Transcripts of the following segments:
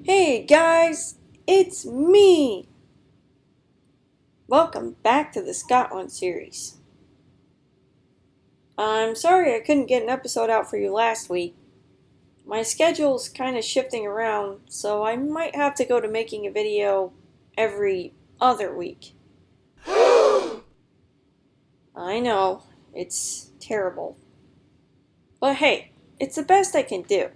Hey guys, it's me! Welcome back to the Scotland series. I'm sorry I couldn't get an episode out for you last week. My schedule's kind of shifting around, so I might have to go to making a video every other week. I know, it's terrible. But hey, it's the best I can do.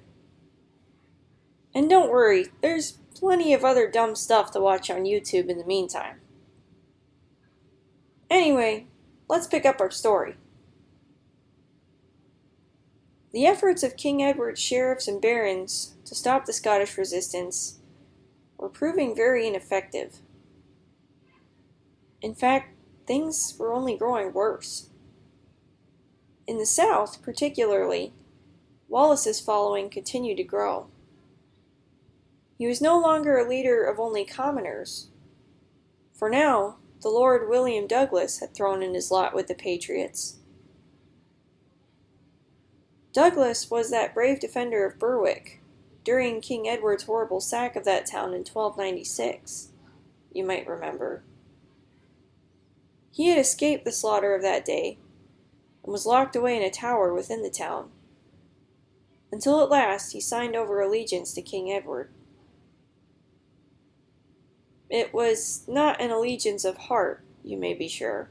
And don't worry, there's plenty of other dumb stuff to watch on YouTube in the meantime. Anyway, let's pick up our story. The efforts of King Edward's sheriffs and barons to stop the Scottish resistance were proving very ineffective. In fact, things were only growing worse. In the south, particularly, Wallace's following continued to grow. He was no longer a leader of only commoners, for now the Lord William Douglas had thrown in his lot with the Patriots. Douglas was that brave defender of Berwick during King Edward's horrible sack of that town in 1296, you might remember. He had escaped the slaughter of that day and was locked away in a tower within the town, until at last he signed over allegiance to King Edward. It was not an allegiance of heart, you may be sure,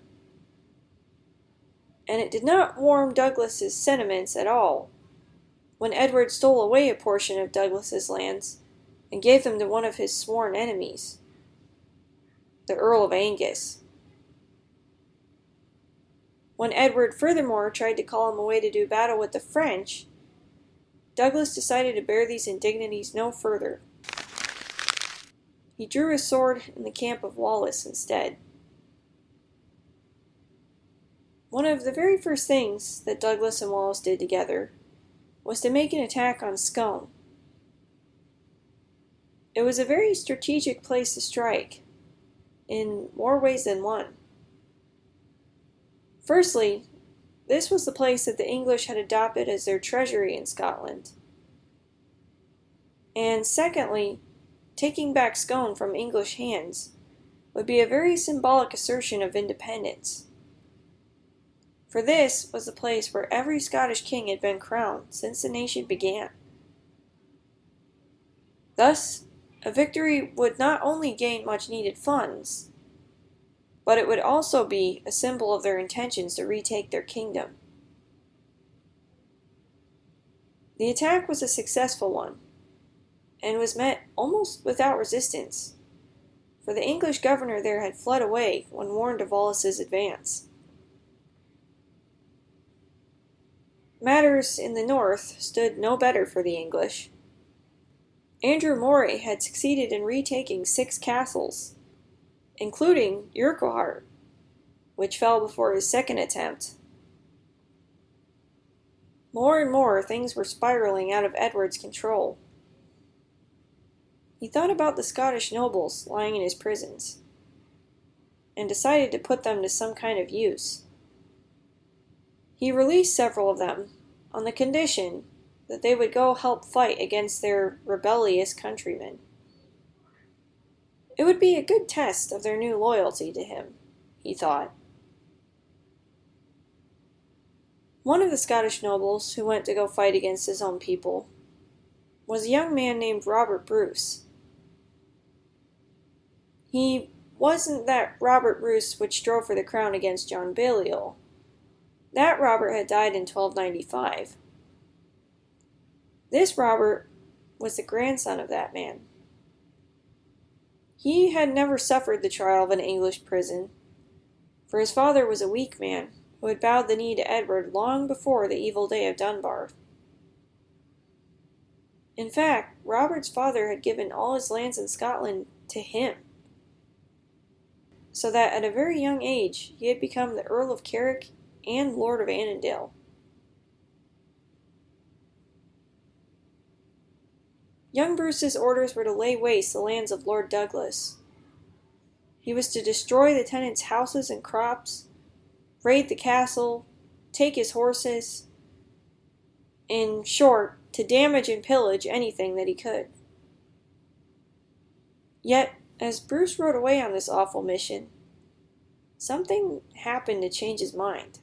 and it did not warm Douglas's sentiments at all when Edward stole away a portion of Douglas's lands and gave them to one of his sworn enemies, the Earl of Angus. When Edward furthermore tried to call him away to do battle with the French, Douglas decided to bear these indignities no further. He drew his sword in the camp of Wallace instead. One of the very first things that Douglas and Wallace did together was to make an attack on Scone. It was a very strategic place to strike, in more ways than one. Firstly, this was the place that the English had adopted as their treasury in Scotland. And secondly, taking back Scone from English hands would be a very symbolic assertion of independence. For this was the place where every Scottish king had been crowned since the nation began. Thus, a victory would not only gain much needed funds, but it would also be a symbol of their intentions to retake their kingdom. The attack was a successful one, and was met almost without resistance, for the English governor there had fled away when warned of Wallace's advance. Matters in the north stood no better for the English. Andrew Moray had succeeded in retaking 6 castles, including Urquhart, which fell before his second attempt. More and more things were spiraling out of Edward's control. He thought about the Scottish nobles lying in his prisons, and decided to put them to some kind of use. He released several of them on the condition that they would go help fight against their rebellious countrymen. It would be a good test of their new loyalty to him, he thought. One of the Scottish nobles who went to go fight against his own people was a young man named Robert Bruce. He wasn't that Robert Bruce which strove for the crown against John Balliol. That Robert had died in 1295. This Robert was the grandson of that man. He had never suffered the trial of an English prison, for his father was a weak man who had bowed the knee to Edward long before the evil day of Dunbar. In fact, Robert's father had given all his lands in Scotland to him, so that at a very young age he had become the Earl of Carrick and Lord of Annandale. Young Bruce's orders were to lay waste the lands of Lord Douglas. He was to destroy the tenants' houses and crops, raid the castle, take his horses, in short, to damage and pillage anything that he could. Yet, as Bruce rode away on this awful mission, something happened to change his mind.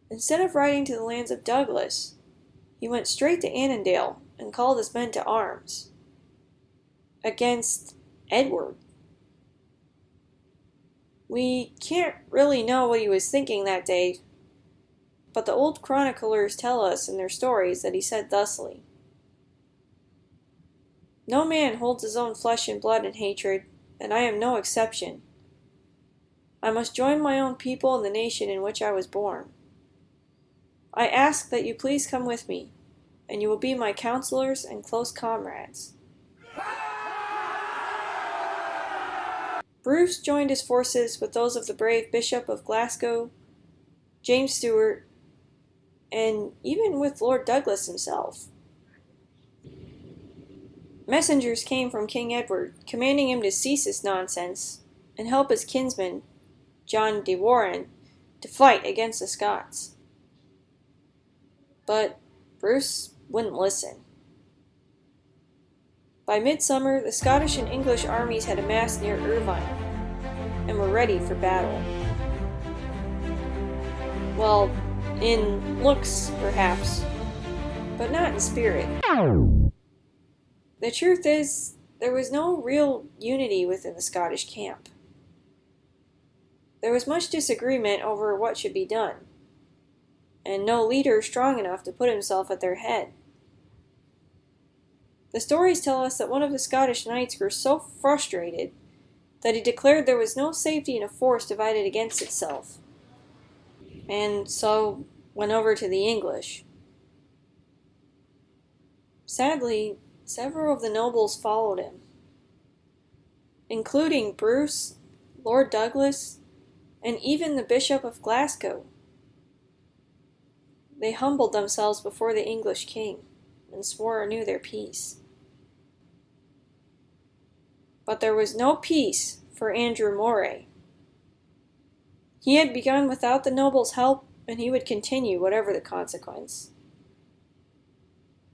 Instead of riding to the lands of Douglas, he went straight to Annandale and called his men to arms against Edward. We can't really know what he was thinking that day, but the old chroniclers tell us in their stories that he said thusly: "No man holds his own flesh and blood in hatred, and I am no exception. I must join my own people and the nation in which I was born. I ask that you please come with me, and you will be my counselors and close comrades." Bruce joined his forces with those of the brave Bishop of Glasgow, James Stewart, and even with Lord Douglas himself. Messengers came from King Edward, commanding him to cease this nonsense and help his kinsman, John de Warenne, to fight against the Scots. But Bruce wouldn't listen. By midsummer, the Scottish and English armies had amassed near Irvine and were ready for battle. Well, in looks, perhaps, but not in spirit. The truth is, there was no real unity within the Scottish camp. There was much disagreement over what should be done, and no leader strong enough to put himself at their head. The stories tell us that one of the Scottish knights grew so frustrated that he declared there was no safety in a force divided against itself, and so went over to the English. Sadly, several of the nobles followed him, including Bruce, Lord Douglas, and even the Bishop of Glasgow. They humbled themselves before the English king and swore anew their peace. But there was no peace for Andrew Moray. He had begun without the nobles' help, and he would continue whatever the consequence.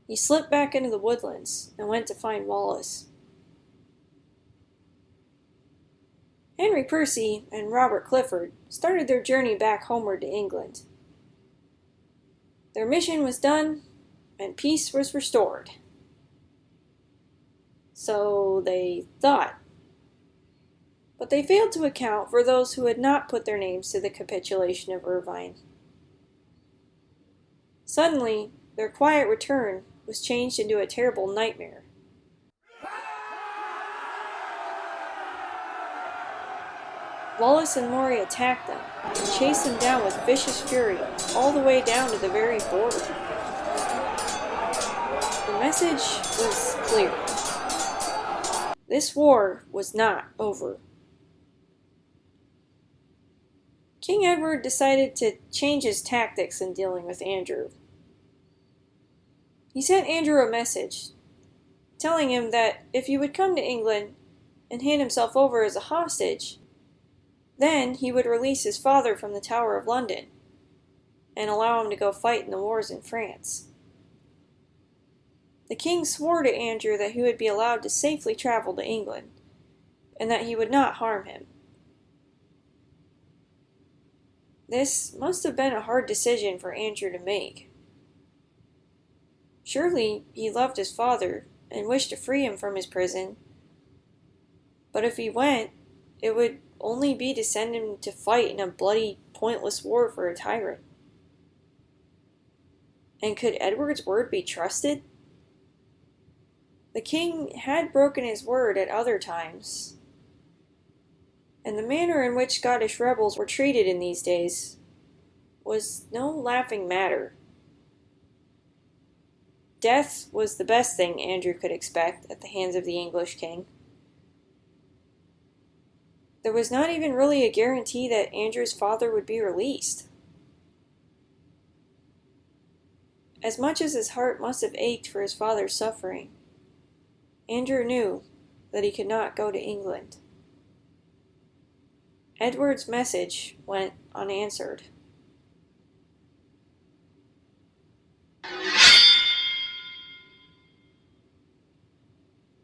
He slipped back into the woodlands and went to find Wallace. Henry Percy and Robert Clifford started their journey back homeward to England. Their mission was done, and peace was restored. So they thought. But they failed to account for those who had not put their names to the capitulation of Irvine. Suddenly, their quiet return was changed into a terrible nightmare. Wallace and Moray attacked them and chased them down with vicious fury all the way down to the very border. The message was clear. This war was not over. King Edward decided to change his tactics in dealing with Andrew. He sent Andrew a message, telling him that if he would come to England and hand himself over as a hostage, then he would release his father from the Tower of London and allow him to go fight in the wars in France. The king swore to Andrew that he would be allowed to safely travel to England, and that he would not harm him. This must have been a hard decision for Andrew to make. Surely he loved his father and wished to free him from his prison, but if he went, it would only be to send him to fight in a bloody, pointless war for a tyrant. And could Edward's word be trusted? The king had broken his word at other times, and the manner in which Scottish rebels were treated in these days was no laughing matter. Death was the best thing Andrew could expect at the hands of the English king. There was not even really a guarantee that Andrew's father would be released. As much as his heart must have ached for his father's suffering, Andrew knew that he could not go to England. Edward's message went unanswered.